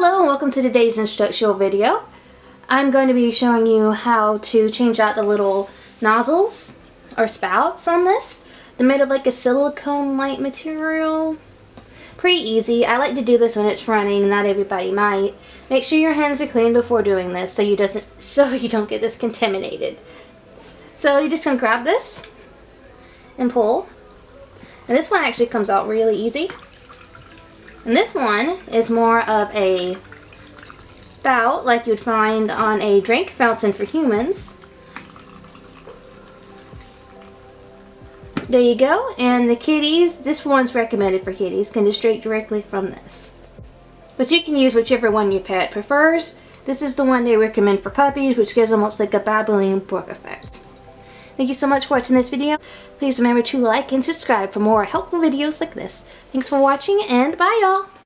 Hello and welcome to today's instructional video. I'm going to be showing you how to change out the little nozzles or spouts on this. They're made of like a silicone-like material. Pretty easy. I like to do this when it's running. Not everybody might. Make sure your hands are clean before doing this so you don't get this contaminated. So you're just going to grab this and pull. And this one actually comes out really easy. And this one is more of a spout like you'd find on a drink fountain for humans. There you go. And the kitties, this one's recommended for kitties, can just drink directly from this. But you can use whichever one your pet prefers. This is the one they recommend for puppies, which gives almost like a babbling brook effect. Thank you so much for watching this video. Please remember to like and subscribe for more helpful videos like this. Thanks for watching and bye y'all!